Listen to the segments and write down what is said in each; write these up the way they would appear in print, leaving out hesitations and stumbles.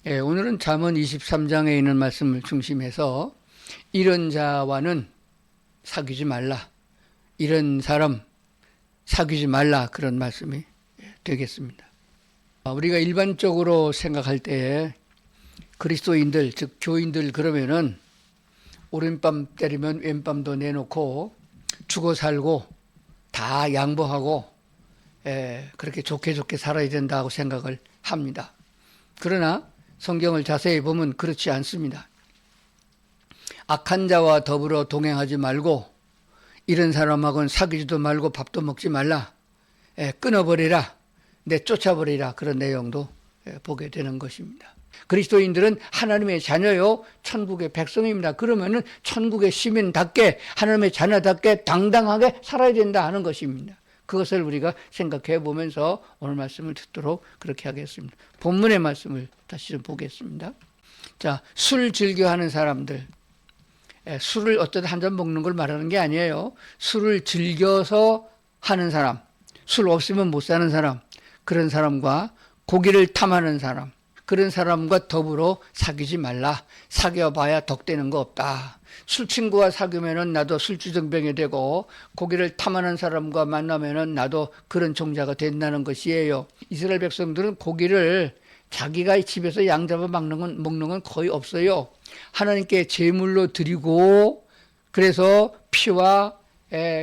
오늘은 잠언 23장에 있는 말씀을 중심해서 이런 자와는 사귀지 말라, 이런 사람 사귀지 말라, 그런 말씀이 되겠습니다. 우리가 일반적으로 생각할 때 그리스도인들, 즉 교인들 그러면은 오른밤 때리면 왼밤도 내놓고 죽어 살고 다 양보하고 그렇게 좋게 살아야 된다고 생각을 합니다. 그러나 성경을 자세히 보면 그렇지 않습니다. 악한 자와 더불어 동행하지 말고 이런 사람하고는 사귀지도 말고 밥도 먹지 말라. 끊어버리라. 내쫓아버리라. 그런 내용도 보게 되는 것입니다. 그리스도인들은 하나님의 자녀요, 천국의 백성입니다. 그러면은 천국의 시민답게, 하나님의 자녀답게 당당하게 살아야 된다 하는 것입니다. 그것을 우리가 생각해 보면서 오늘 말씀을 듣도록 그렇게 하겠습니다. 본문의 말씀을 다시 좀 보겠습니다. 자, 술 즐겨하는 사람들, 술을 어쩌다 한 잔 먹는 걸 말하는 게 아니에요. 술을 즐겨서 하는 사람, 술 없으면 못 사는 사람, 그런 사람과 고기를 탐하는 사람, 그런 사람과 더불어 사귀지 말라. 사귀어봐야 덕되는 거 없다. 술 친구와 사귀면은 나도 술주정병이 되고 고기를 탐하는 사람과 만나면은 나도 그런 종자가 된다는 것이에요. 이스라엘 백성들은 고기를 자기가 집에서 양 잡아 먹는 건 거의 없어요. 하나님께 제물로 드리고, 그래서 피와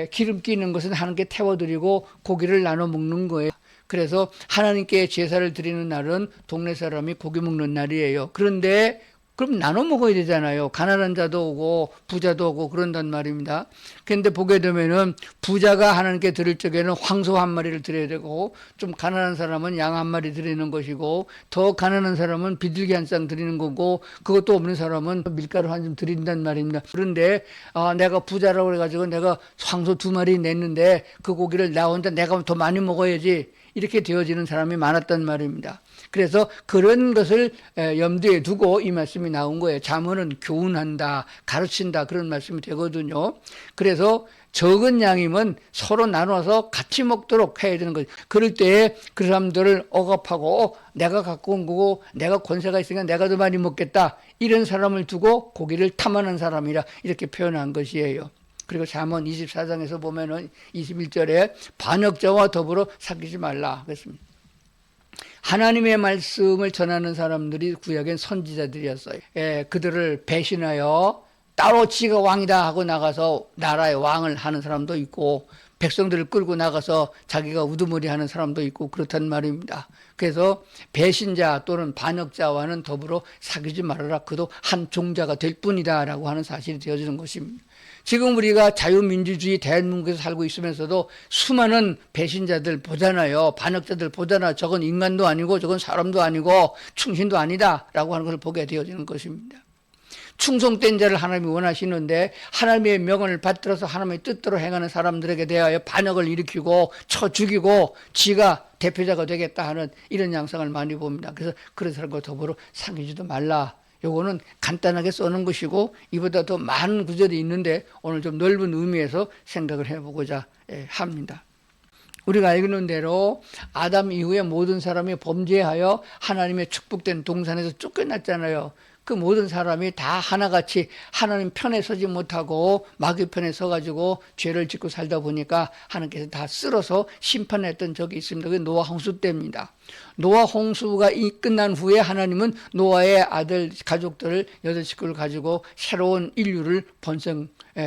기름기 있는 것은 하나님께 태워드리고 고기를 나눠 먹는 거예요. 그래서 하나님께 제사를 드리는 날은 동네 사람이 고기 먹는 날이에요. 그런데 그럼 나눠 먹어야 되잖아요. 가난한 자도 오고 부자도 오고 그런단 말입니다. 그런데 보게 되면은 부자가 하나님께 드릴 적에는 황소 한 마리를 드려야 되고, 좀 가난한 사람은 양 한 마리 드리는 것이고, 더 가난한 사람은 비둘기 한 쌍 드리는 거고, 그것도 없는 사람은 밀가루 한 점 드린단 말입니다. 그런데 내가 부자라고 해가지고 내가 황소 2마리 냈는데 그 고기를 나 혼자 내가 더 많이 먹어야지, 이렇게 되어지는 사람이 많았단 말입니다. 그래서 그런 것을 염두에 두고 이 말씀이 나온 거예요. 잠언은 교훈한다, 가르친다, 그런 말씀이 되거든요. 그래서 적은 양이면 서로 나눠서 같이 먹도록 해야 되는 거죠. 그럴 때 그 사람들을 억압하고 내가 갖고 온 거고 내가 권세가 있으니까 내가 더 많이 먹겠다, 이런 사람을 두고 고기를 탐하는 사람이라 이렇게 표현한 것이에요. 그리고 잠언 24장에서 보면은 21절에 반역자와 더불어 사귀지 말라 그랬습니다. 하나님의 말씀을 전하는 사람들이 구약엔 선지자들이었어요. 그들을 배신하여 따로 지가 왕이다 하고 나가서 나라의 왕을 하는 사람도 있고, 백성들을 끌고 나가서 자기가 우두머리하는 사람도 있고 그렇단 말입니다. 그래서 배신자 또는 반역자와는 더불어 사귀지 말아라. 그도 한 종자가 될 뿐이다 라고 하는 사실이 되어지는 것입니다. 지금 우리가 자유민주주의 대한민국에서 살고 있으면서도 수많은 배신자들 보잖아요. 반역자들 보잖아. 저건 인간도 아니고 저건 사람도 아니고 충신도 아니다 라고 하는 것을 보게 되어지는 것입니다. 충성된 자를 하나님이 원하시는데 하나님의 명언을 받들어서 하나님의 뜻대로 행하는 사람들에게 대하여 반역을 일으키고 쳐 죽이고 지가 대표자가 되겠다 하는 이런 양상을 많이 봅니다. 그래서 그런 사람과 더불어 사귀지도 말라. 요거는 간단하게 써놓은 것이고 이보다 더 많은 구절이 있는데 오늘 좀 넓은 의미에서 생각을 해보고자 합니다. 우리가 알고 있는 대로 아담 이후에 모든 사람이 범죄하여 하나님의 축복된 동산에서 쫓겨났잖아요. 그 모든 사람이 다 하나같이 하나님 편에 서지 못하고 마귀 편에 서가지고 죄를 짓고 살다 보니까 하나님께서 다 쓸어서 심판했던 적이 있습니다. 그게 노아 홍수 때입니다. 노아 홍수가 끝난 후에 하나님은 노아의 아들 가족들을 8식구를 가지고 새로운 인류를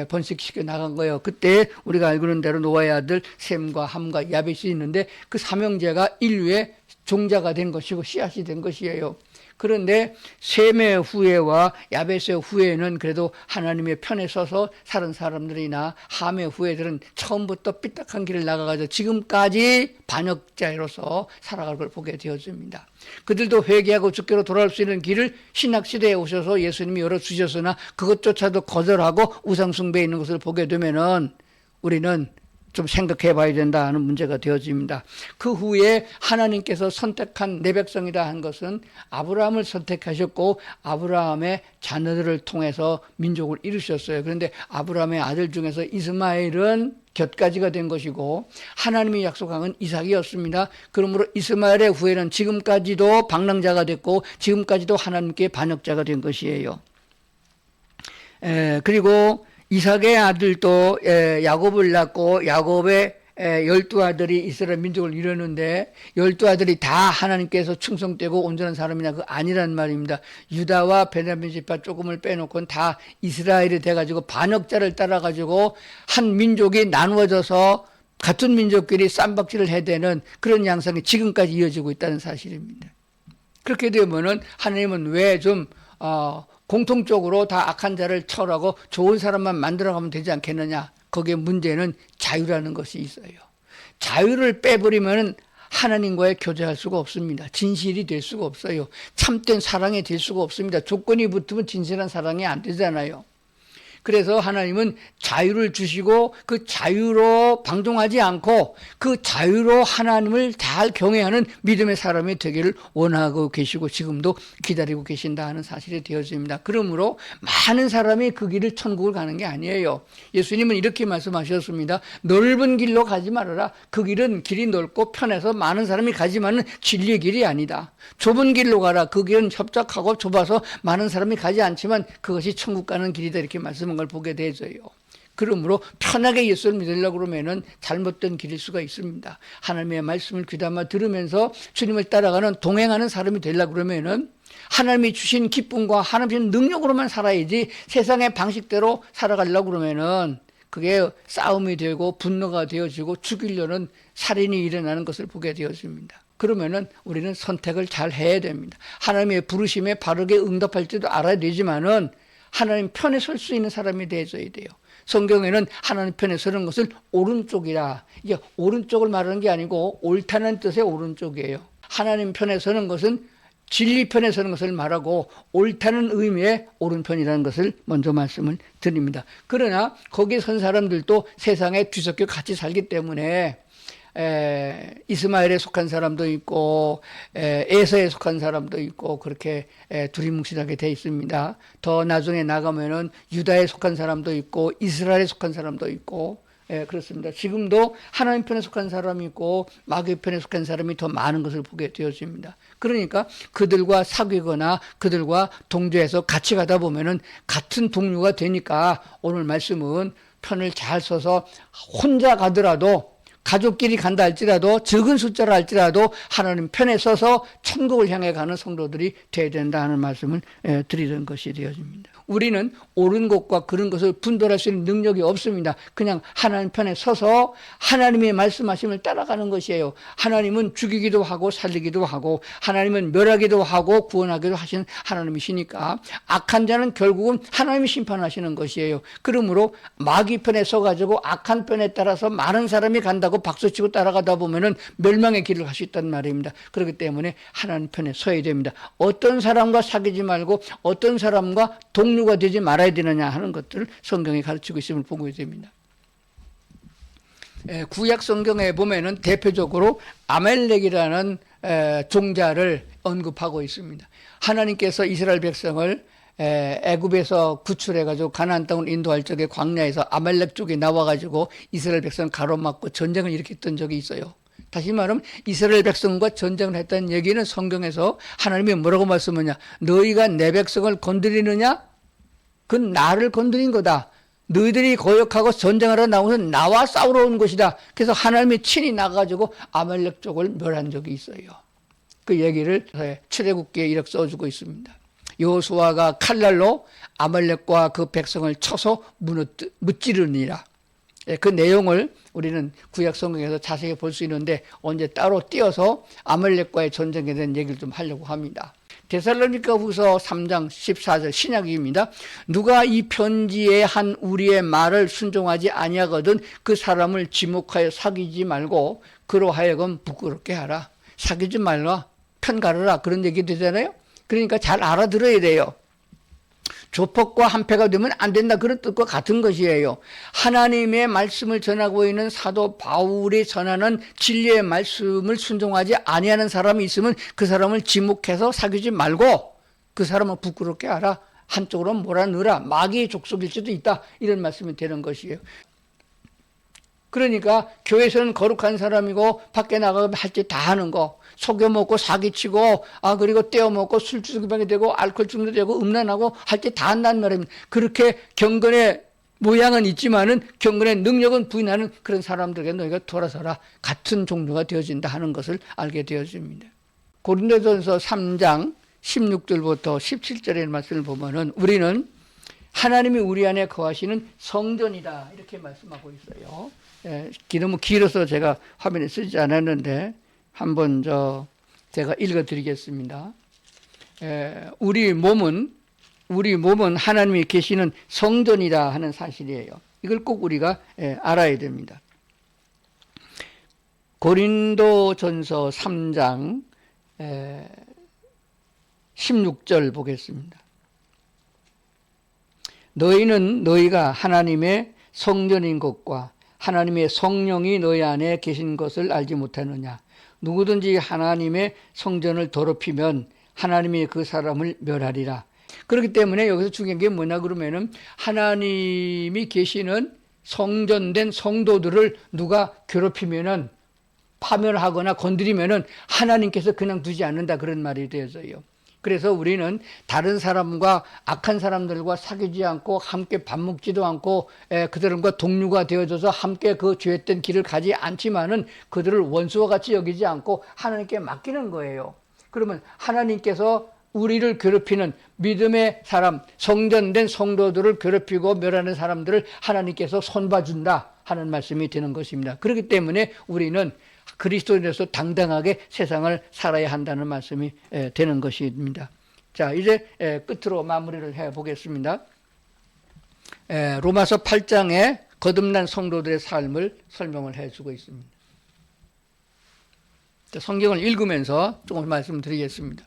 번식시켜 나간 거예요. 그때 우리가 알고 있는 대로 노아의 아들 셈과 함과 야벳이 있는데 그 삼형제가 인류의 종자가 된 것이고 씨앗이 된 것이에요. 그런데 셈의 후예와 야벳의 후예는 그래도 하나님의 편에 서서 사는 사람들이나 함의 후예들은 처음부터 삐딱한 길을 나가가지고 지금까지 반역자로서 살아갈 걸 보게 되어집니다. 그들도 회개하고 주께로 돌아올 수 있는 길을 신학시대에 오셔서 예수님이 열어주셨으나 그것조차도 거절하고 우상숭배에 있는 것을 보게 되면은 우리는 좀 생각해 봐야 된다 하는 문제가 되어집니다. 그 후에 하나님께서 선택한 내 백성이다 한 것은 아브라함을 선택하셨고 아브라함의 자녀들을 통해서 민족을 이루셨어요. 그런데 아브라함의 아들 중에서 이스마엘은 곁가지가 된 것이고 하나님이 약속한 건 이삭이었습니다. 그러므로 이스마엘의 후에는 지금까지도 방랑자가 됐고 지금까지도 하나님께 반역자가 된 것이에요. 그리고 이삭의 아들도 야곱을 낳고 야곱의 12아들이 이스라엘 민족을 이루는데 12아들이 다 하나님께서 충성되고 온전한 사람이냐 그 아니란 말입니다. 유다와 베냐민 지파 조금을 빼놓고는 다 이스라엘이 돼가지고 반역자를 따라가지고 한 민족이 나누어져서 같은 민족끼리 쌈박질을 해대는 그런 양상이 지금까지 이어지고 있다는 사실입니다. 그렇게 되면은 하나님은 왜 좀 공통적으로 다 악한 자를 처하고 좋은 사람만 만들어가면 되지 않겠느냐. 거기에 문제는 자유라는 것이 있어요. 자유를 빼버리면 하나님과의 교제할 수가 없습니다. 진실이 될 수가 없어요. 참된 사랑이 될 수가 없습니다. 조건이 붙으면 진실한 사랑이 안 되잖아요. 그래서 하나님은 자유를 주시고 그 자유로 방종하지 않고 그 자유로 하나님을 잘 경외하는 믿음의 사람이 되기를 원하고 계시고 지금도 기다리고 계신다 하는 사실이 되어집니다. 그러므로 많은 사람이 그 길을 천국을 가는 게 아니에요. 예수님은 이렇게 말씀하셨습니다. 넓은 길로 가지 말아라. 그 길은 길이 넓고 편해서 많은 사람이 가지만은 진리의 길이 아니다. 좁은 길로 가라. 그 길은 협착하고 좁아서 많은 사람이 가지 않지만 그것이 천국 가는 길이다. 이렇게 말씀한 걸 보게 되져요. 그러므로 편하게 예수를 믿으려고 그러면은 잘못된 길일 수가 있습니다. 하나님의 말씀을 귀담아 들으면서 주님을 따라가는 동행하는 사람이 되려고 그러면은 하나님이 주신 기쁨과 하나님이 주신 능력으로만 살아야지 세상의 방식대로 살아가려고 그러면은 그게 싸움이 되고 분노가 되어지고 죽이려는 살인이 일어나는 것을 보게 되었습니다. 그러면은 우리는 선택을 잘 해야 됩니다. 하나님의 부르심에 바르게 응답할 줄도 알아야 되지만은 하나님 편에 설 수 있는 사람이 되어야 돼요. 성경에는 하나님 편에 서는 것을 오른쪽이라. 이게 오른쪽을 말하는 게 아니고 옳다는 뜻의 오른쪽이에요. 하나님 편에 서는 것은 진리 편에 서는 것을 말하고 옳다는 의미의 오른편이라는 것을 먼저 말씀을 드립니다. 그러나 거기에 선 사람들도 세상에 뒤섞여 같이 살기 때문에 이스마엘에 속한 사람도 있고 에서에 속한 사람도 있고 그렇게 두리뭉실하게 돼 있습니다. 더 나중에 나가면은 유다에 속한 사람도 있고 이스라엘에 속한 사람도 있고 그렇습니다. 지금도 하나님 편에 속한 사람이 있고 마귀 편에 속한 사람이 더 많은 것을 보게 되어집니다. 그러니까 그들과 사귀거나 그들과 동조해서 같이 가다 보면은 같은 동료가 되니까 오늘 말씀은 편을 잘 서서 혼자 가더라도 가족끼리 간다 할지라도 적은 숫자라 할지라도 하나님 편에 서서 천국을 향해 가는 성도들이 되어야 된다 하는 말씀을 드리는 것이 되어집니다. 우리는 옳은 것과 그런 것을 분별할 수 있는 능력이 없습니다. 그냥 하나님 편에 서서 하나님의 말씀하심을 따라가는 것이에요. 하나님은 죽이기도 하고 살리기도 하고 하나님은 멸하기도 하고 구원하기도 하시는 하나님이시니까 악한 자는 결국은 하나님이 심판하시는 것이에요. 그러므로 마귀 편에 서가지고 악한 편에 따라서 많은 사람이 간다고 박수치고 따라가다 보면은 멸망의 길을 갈 수 있단 말입니다. 그렇기 때문에 하나님 편에 서야 됩니다. 어떤 사람과 사귀지 말고 어떤 사람과 동료가 되지 말아야 되느냐 하는 것들을 성경이 가르치고 있음을 보게 됩니다. 구약 성경에 보면은 대표적으로 아멜렉이라는 종자를 언급하고 있습니다. 하나님께서 이스라엘 백성을 애굽에서 구출해가지고 가나안 땅을 인도할 적에 광야에서 아말렉 쪽에 나와가지고 이스라엘 백성 가로막고 전쟁을 일으켰던 적이 있어요. 다시 말하면 이스라엘 백성과 전쟁을 했다는 얘기는 성경에서 하나님이 뭐라고 말씀하냐? 너희가 내 백성을 건드리느냐? 그건 나를 건드린 거다. 너희들이 거역하고 전쟁하러 나오서 나와 싸우러 온 것이다. 그래서 하나님이 친히 나가가지고 아말렉 쪽을 멸한 적이 있어요. 그 얘기를 출애굽기에 이렇게 써주고 있습니다. 여호수아가 칼날로 아말렉과 그 백성을 쳐서 무찌르니라. 그 내용을 우리는 구약 성경에서 자세히 볼 수 있는데 언제 따로 띄어서 아말렉과의 전쟁에 대한 얘기를 좀 하려고 합니다. 데살로니가 후서 3장 14절 신약입니다. 누가 이 편지에 한 우리의 말을 순종하지 아니하거든 그 사람을 지목하여 사귀지 말고 그로 하여금 부끄럽게 하라. 사귀지 말라. 편 가르라. 그런 얘기 되잖아요. 그러니까 잘 알아들어야 돼요. 조폭과 한패가 되면 안 된다. 그런 뜻과 같은 것이에요. 하나님의 말씀을 전하고 있는 사도 바울이 전하는 진리의 말씀을 순종하지 아니하는 사람이 있으면 그 사람을 지목해서 사귀지 말고 그 사람을 부끄럽게 하라. 한쪽으로 몰아넣으라. 마귀의 족속일지도 있다. 이런 말씀이 되는 것이에요. 그러니까 교회에서는 거룩한 사람이고 밖에 나가면 할 짓 다 하는 거, 속여먹고 사기치고 그리고 떼어먹고 술주정뱅이 되고 알코올 중독 되고 음란하고 할 짓 다 한다는 말입니다. 그렇게 경건의 모양은 있지만은 경건의 능력은 부인하는 그런 사람들에게 너희가 돌아서라. 같은 종류가 되어진다 하는 것을 알게 되어집니다. 고린도전서 3장 16절부터 17절의 말씀을 보면은 우리는 하나님이 우리 안에 거하시는 성전이다 이렇게 말씀하고 있어요. 너무 길어서 제가 화면에 쓰지 않았는데 한번 제가 읽어드리겠습니다. 우리 몸은 하나님이 계시는 성전이다 하는 사실이에요. 이걸 꼭 우리가 알아야 됩니다. 고린도전서 3장 16절 보겠습니다. 너희는 너희가 하나님의 성전인 것과 하나님의 성령이 너희 안에 계신 것을 알지 못하느냐. 누구든지 하나님의 성전을 더럽히면 하나님이 그 사람을 멸하리라. 그렇기 때문에 여기서 중요한 게 뭐냐 그러면은 하나님이 계시는 성전된 성도들을 누가 괴롭히면은 파멸하거나 건드리면은 하나님께서 그냥 두지 않는다 그런 말이 되어서요. 그래서 우리는 다른 사람과 악한 사람들과 사귀지 않고 함께 밥 먹지도 않고 그들과 동료가 되어져서 함께 그 죄했던 길을 가지 않지만은 그들을 원수와 같이 여기지 않고 하나님께 맡기는 거예요. 그러면 하나님께서 우리를 괴롭히는 믿음의 사람, 성전된 성도들을 괴롭히고 멸하는 사람들을 하나님께서 손봐준다 하는 말씀이 되는 것입니다. 그렇기 때문에 우리는 그리스도인으로서 당당하게 세상을 살아야 한다는 말씀이 되는 것입니다. 자, 이제 끝으로 마무리를 해보겠습니다. 로마서 8장에 거듭난 성도들의 삶을 설명을 해주고 있습니다. 성경을 읽으면서 조금 말씀드리겠습니다.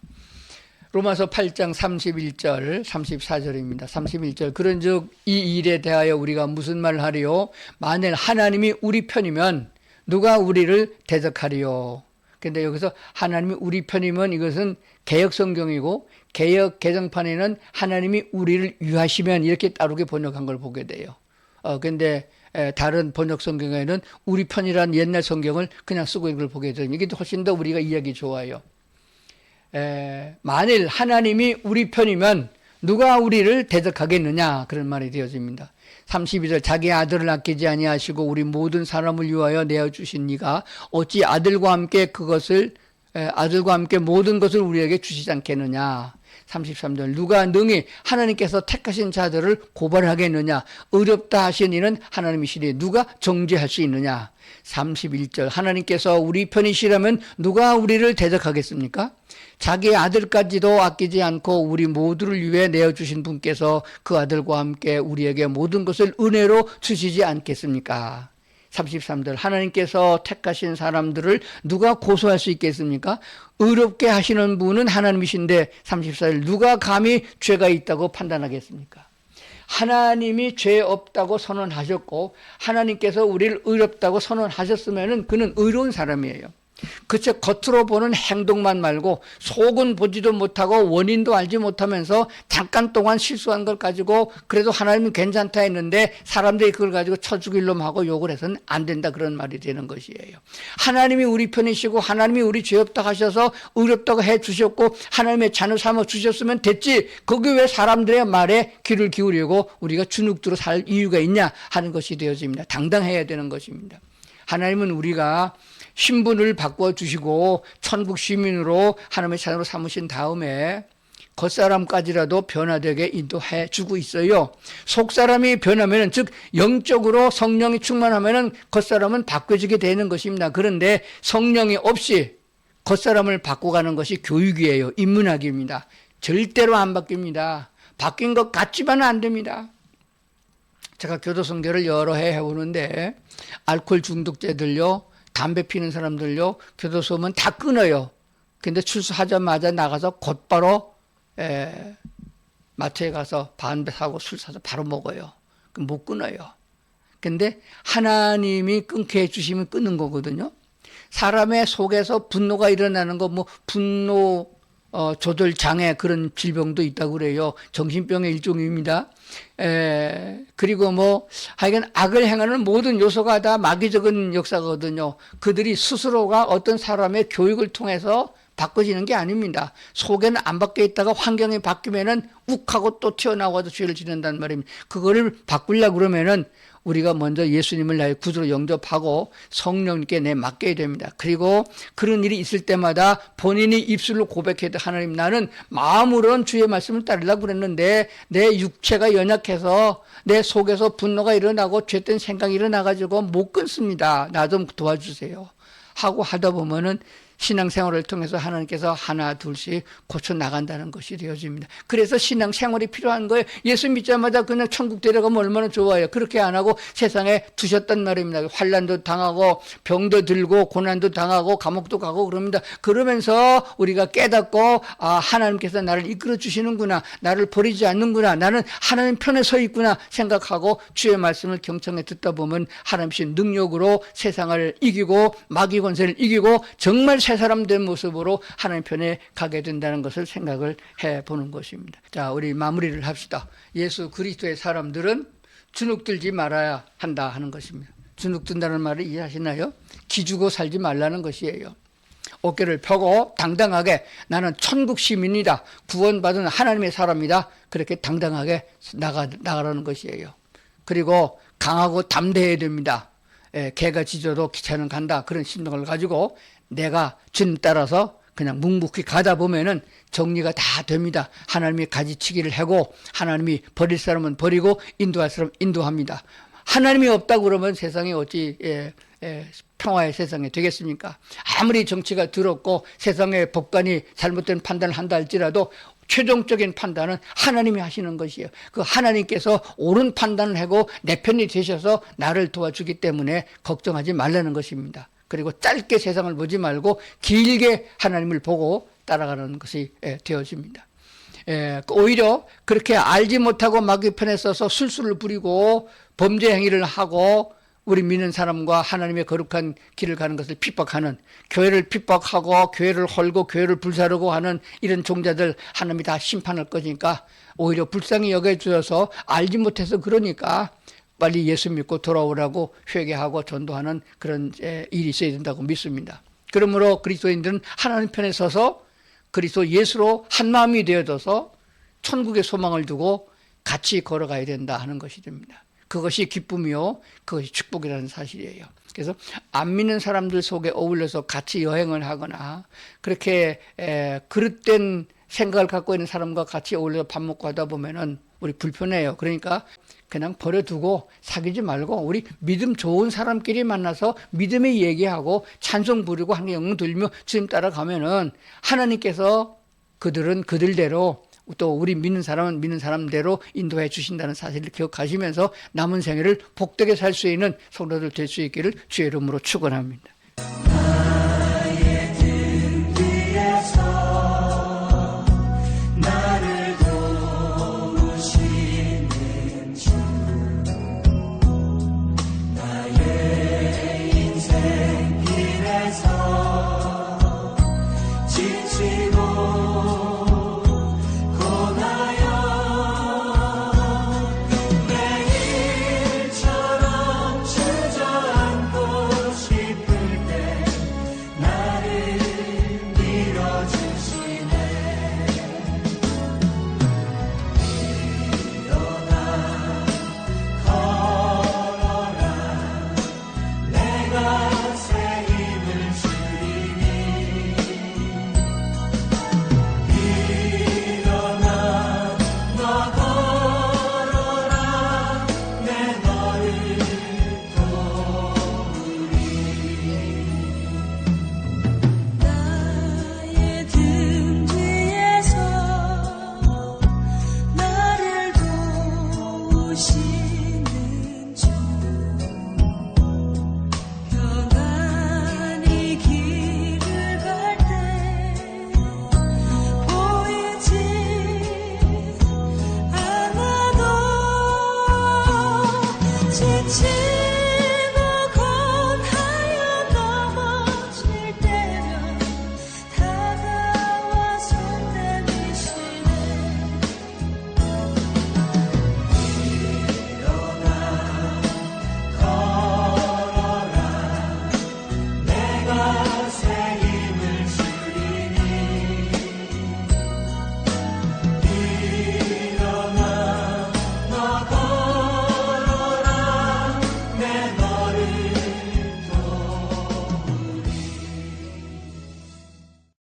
로마서 8장 31절 34절입니다. 31절 그런즉 이 일에 대하여 우리가 무슨 말을 하리요? 만일 하나님이 우리 편이면 누가 우리를 대적하리요? 근데 여기서 하나님이 우리 편이면 이것은 개역 성경이고 개역 개정판에는 하나님이 우리를 위하시면 이렇게 따르게 번역한 걸 보게 돼요. 근데 다른 번역 성경에는 우리 편이라는 옛날 성경을 그냥 쓰고 있는 걸 보게 돼요. 이게 훨씬 더 우리가 이해하기 좋아요. 만일 하나님이 우리 편이면 누가 우리를 대적하겠느냐 그런 말이 되어집니다. 32절 자기 아들을 아끼지 아니하시고 우리 모든 사람을 위하여 내어주신 이가 어찌 아들과 함께 모든 것을 우리에게 주시지 않겠느냐. 33절 누가 능히 하나님께서 택하신 자들을 고발하겠느냐. 의롭다 하신 이는 하나님이시니 누가 정죄할 수 있느냐. 31절 하나님께서 우리 편이시라면 누가 우리를 대적하겠습니까? 자기 아들까지도 아끼지 않고 우리 모두를 위해 내어주신 분께서 그 아들과 함께 우리에게 모든 것을 은혜로 주시지 않겠습니까? 33절 하나님께서 택하신 사람들을 누가 고소할 수 있겠습니까? 의롭게 하시는 분은 하나님이신데 34절 누가 감히 죄가 있다고 판단하겠습니까? 하나님이 죄 없다고 선언하셨고 하나님께서 우리를 의롭다고 선언하셨으면 그는 의로운 사람이에요. 그저 겉으로 보는 행동만 말고 속은 보지도 못하고 원인도 알지 못하면서 잠깐 동안 실수한 걸 가지고 그래도 하나님은 괜찮다 했는데 사람들이 그걸 가지고 쳐 죽일 놈 하고 욕을 해서는 안 된다 그런 말이 되는 것이에요. 하나님이 우리 편이시고 하나님이 우리 죄 없다 하셔서 의롭다고 해 주셨고 하나님의 자녀 삼아 주셨으면 됐지 거기 왜 사람들의 말에 귀를 기울이고 우리가 주눅들어 살 이유가 있냐 하는 것이 되어집니다. 당당해야 되는 것입니다. 하나님은 우리가 신분을 바꿔주시고 천국 시민으로 하나님의 자녀로 삼으신 다음에 겉사람까지라도 변화되게 인도해 주고 있어요. 속사람이 변하면 즉 영적으로 성령이 충만하면 겉사람은 바꿔지게 되는 것입니다. 그런데 성령이 없이 겉사람을 바꿔가는 것이 교육이에요. 인문학입니다. 절대로 안 바뀝니다. 바뀐 것 같지만 안 됩니다. 제가 교도선교를 여러 해 해오는데 알코올 중독자들요 담배 피는 사람들요 교도소 오면 다 끊어요. 근데 출소하자마자 나가서 곧바로 마트에 가서 반배 사고 술 사서 바로 먹어요. 그럼 못 끊어요. 근데 하나님이 끊게 해주시면 끊는 거거든요. 사람의 속에서 분노가 일어나는 거, 뭐 분노 조절 장애 그런 질병도 있다고 그래요. 정신병의 일종입니다. 그리고 뭐 하여간 악을 행하는 모든 요소가 다 마귀적인 역사거든요. 그들이 스스로가 어떤 사람의 교육을 통해서 바꿔지는 게 아닙니다. 속에는 안 바뀌어 있다가 환경이 바뀌면은 욱하고 또 튀어나와서 죄를 지른다는 말입니다. 그거를 바꾸려고 그러면은 우리가 먼저 예수님을 나의 구주로 영접하고 성령님께 내 맡겨야 됩니다. 그리고 그런 일이 있을 때마다 본인이 입술로 고백해도 하나님 나는 마음으로는 주의 말씀을 따르려고 그랬는데 내 육체가 연약해서 내 속에서 분노가 일어나고 죄된 생각이 일어나가지고 못 끊습니다. 나 좀 도와주세요. 하고 하다 보면은 신앙생활을 통해서 하나님께서 하나 둘씩 고쳐나간다는 것이 되어집니다. 그래서 신앙생활이 필요한 거예요. 예수 믿자마자 그냥 천국 데려가면 얼마나 좋아요. 그렇게 안 하고 세상에 두셨단 말입니다. 환난도 당하고 병도 들고 고난도 당하고 감옥도 가고 그럽니다. 그러면서 우리가 깨닫고 하나님께서 나를 이끌어 주시는구나, 나를 버리지 않는구나, 나는 하나님 편에 서 있구나 생각하고 주의 말씀을 경청해 듣다 보면 하나님의 능력으로 세상을 이기고 마귀 권세를 이기고 정말 새 사람 된 모습으로 하나님 편에 가게 된다는 것을 생각을 해보는 것입니다. 자, 우리 마무리를 합시다. 예수 그리스도의 사람들은 주눅들지 말아야 한다 하는 것입니다. 주눅든다는 말을 이해하시나요? 기죽어 살지 말라는 것이에요. 어깨를 펴고 당당하게 나는 천국 시민이다, 구원받은 하나님의 사람이다, 그렇게 당당하게 나가라는 것이에요. 그리고 강하고 담대해야 됩니다. 개가 짖어도 기차는 간다, 그런 심정을 가지고 내가 주님 따라서 그냥 묵묵히 가다 보면은 정리가 다 됩니다. 하나님이 가지치기를 하고 하나님이 버릴 사람은 버리고 인도할 사람은 인도합니다. 하나님이 없다고 그러면 세상이 어찌 평화의 세상이 되겠습니까? 아무리 정치가 더럽고 세상의 법관이 잘못된 판단을 한다 할지라도 최종적인 판단은 하나님이 하시는 것이에요. 그 하나님께서 옳은 판단을 하고 내 편이 되셔서 나를 도와주기 때문에 걱정하지 말라는 것입니다. 그리고 짧게 세상을 보지 말고 길게 하나님을 보고 따라가는 것이 되어집니다. 오히려 그렇게 알지 못하고 마귀 편에 서서 술수를 부리고 범죄 행위를 하고 우리 믿는 사람과 하나님의 거룩한 길을 가는 것을 핍박하는, 교회를 핍박하고 교회를 헐고 교회를 불사르고 하는 이런 종자들 하나님이 다 심판할 거니까 오히려 불쌍히 여겨주셔서 알지 못해서 그러니까 빨리 예수 믿고 돌아오라고 회개하고 전도하는 그런 일이 있어야 된다고 믿습니다. 그러므로 그리스도인들은 하나님 편에 서서 그리스도 예수로 한 마음이 되어져서 천국의 소망을 두고 같이 걸어가야 된다 하는 것이 됩니다. 그것이 기쁨이요, 그것이 축복이라는 사실이에요. 그래서 안 믿는 사람들 속에 어울려서 같이 여행을 하거나 그렇게 그릇된 생각을 갖고 있는 사람과 같이 어울려서 밥 먹고 하다 보면은 우리 불편해요. 그러니까 그냥 버려두고 사귀지 말고 우리 믿음 좋은 사람끼리 만나서 믿음의 얘기하고 찬송 부르고 하는 영웅 들며 주님 따라가면은 하나님께서 그들은 그들대로 또 우리 믿는 사람은 믿는 사람대로 인도해 주신다는 사실을 기억하시면서 남은 생애를 복되게 살 수 있는 성도들 될 수 있기를 주의 이름으로 축원합니다.